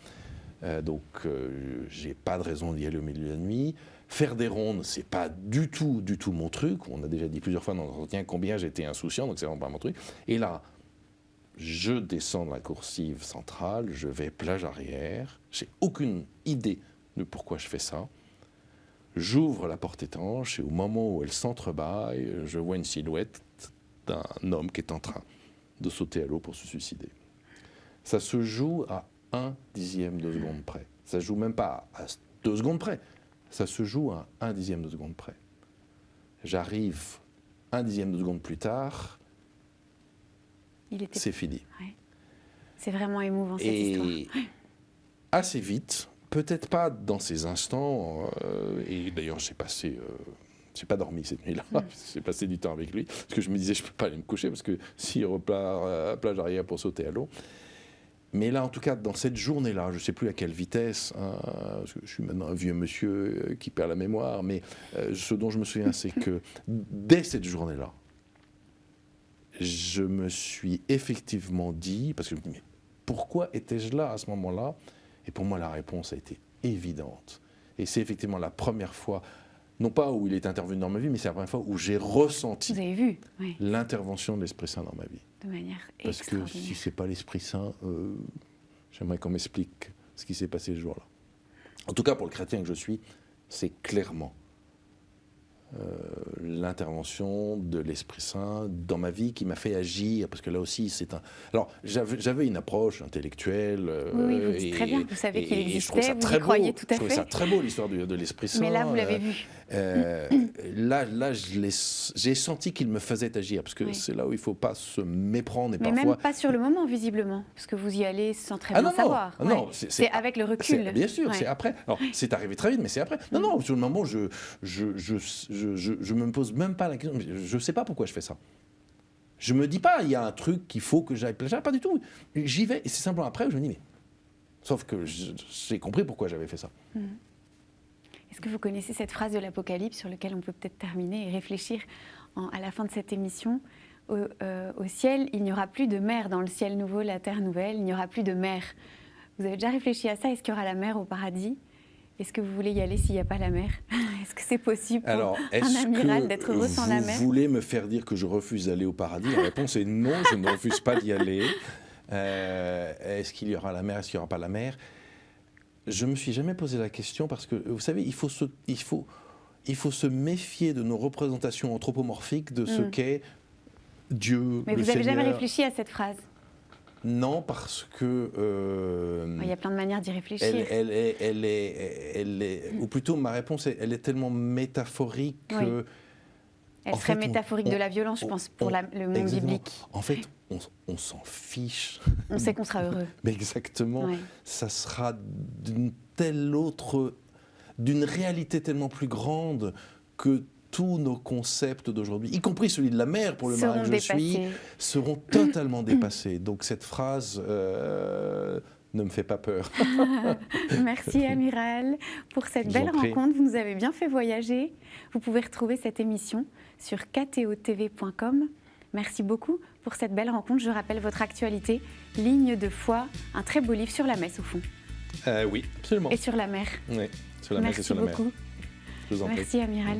Donc, je n'ai pas de raison d'y aller au milieu de la nuit. Faire des rondes, ce n'est pas du tout mon truc. On a déjà dit plusieurs fois dans l'entretien combien j'étais insouciant, donc c'est vraiment pas mon truc. Et là, je descends de la coursive centrale, je vais plage arrière. Je n'ai aucune idée de pourquoi je fais ça. J'ouvre la porte étanche et au moment où elle s'entrebâille, je vois une silhouette d'un homme qui est en train de sauter à l'eau pour se suicider. Ça se joue à 1/10 de seconde près. Ça ne se joue même pas à 2 secondes près. Ça se joue à 1/10 de seconde près. J'arrive 1/10 de seconde plus tard, c'est fini. Ouais. C'est vraiment émouvant cette histoire. Et assez vite, peut-être pas dans ces instants, et d'ailleurs j'ai pas dormi cette nuit-là, j'ai passé du temps avec lui, parce que je me disais je ne peux pas aller me coucher, parce que s'il repart à plage arrière pour sauter à l'eau. Mais là, en tout cas, dans cette journée-là, je ne sais plus à quelle vitesse, hein, parce que je suis maintenant un vieux monsieur qui perd la mémoire, mais ce dont je me souviens, c'est que dès cette journée-là, je me suis effectivement dit, parce que je me dis, mais pourquoi étais-je là à ce moment-là ? Et pour moi, la réponse a été évidente. Et c'est effectivement la première fois, non pas où il est intervenu dans ma vie, mais c'est la première fois où j'ai ressenti l'intervention de l'Esprit Saint dans ma vie. De manière Parce que si ce n'est pas l'Esprit Saint, j'aimerais qu'on m'explique ce qui s'est passé ce jour-là. En tout cas, pour le chrétien que je suis, c'est clairement l'intervention de l'Esprit Saint dans ma vie qui m'a fait agir, parce que là aussi c'est un... Alors j'avais une approche intellectuelle, oui, vous dites très bien, vous savez qu'il existait, vous y croyez tout à fait. Je trouvais ça très beau l'histoire de l'Esprit Saint. Mais là vous l'avez vu. Là j'ai senti qu'il me faisait agir, parce que c'est là où il ne faut pas se méprendre. Mais parfois... même pas sur le moment visiblement, parce que vous y allez sans très bien savoir. Non, c'est avec le recul. Bien sûr, c'est après. Alors c'est arrivé très vite, mais c'est après. Non, sur le moment je me pose même pas la question, je ne sais pas pourquoi je fais ça. Je me dis pas, il y a un truc qu'il faut que j'aille plager, pas du tout. J'y vais, et c'est simplement après où je me dis, mais... Sauf que j'ai compris pourquoi j'avais fait ça. Est-ce que vous connaissez cette phrase de l'Apocalypse sur laquelle on peut peut-être terminer et réfléchir à la fin de cette émission? Au ciel, il n'y aura plus de mer. Dans le ciel nouveau, la terre nouvelle, il n'y aura plus de mer. Vous avez déjà réfléchi à ça? Est-ce qu'il y aura la mer au paradis? Est-ce que vous voulez y aller s'il n'y a pas la mer? Est-ce que c'est possible pour un amiral d'être heureux sans la mer? Vous voulez me faire dire que je refuse d'aller au paradis? La réponse est non, je ne refuse pas d'y aller. Est-ce qu'il y aura la mer? Est-ce qu'il n'y aura pas la mer? Je ne me suis jamais posé la question parce que, vous savez, il faut se méfier de nos représentations anthropomorphiques de ce qu'est Dieu, Mais le vous n'avez Seigneur. jamais réfléchi à cette phrase? Non, parce que... Il y a plein de manières d'y réfléchir. Elle est, ou plutôt ma réponse, elle est tellement métaphorique que... Elle serait métaphorique de la violence, je pense, pour le monde biblique. En fait, on s'en fiche. On sait qu'on sera heureux. Mais exactement. Ouais. Ça sera d'une réalité tellement plus grande que tous nos concepts d'aujourd'hui, y compris celui de la mer pour le marin que je suis, seront totalement dépassés. Donc cette phrase ne me fait pas peur. Merci Amiral pour cette belle rencontre. Vous nous avez bien fait voyager. Vous pouvez retrouver cette émission sur ktotv.com. Merci beaucoup pour cette belle rencontre. Je rappelle votre actualité, Ligne de foi, un très beau livre sur la messe au fond. Oui, absolument. Et sur la mer. Oui, sur la messe et sur la mer. Merci beaucoup. Je vous en prie. Merci Amiral.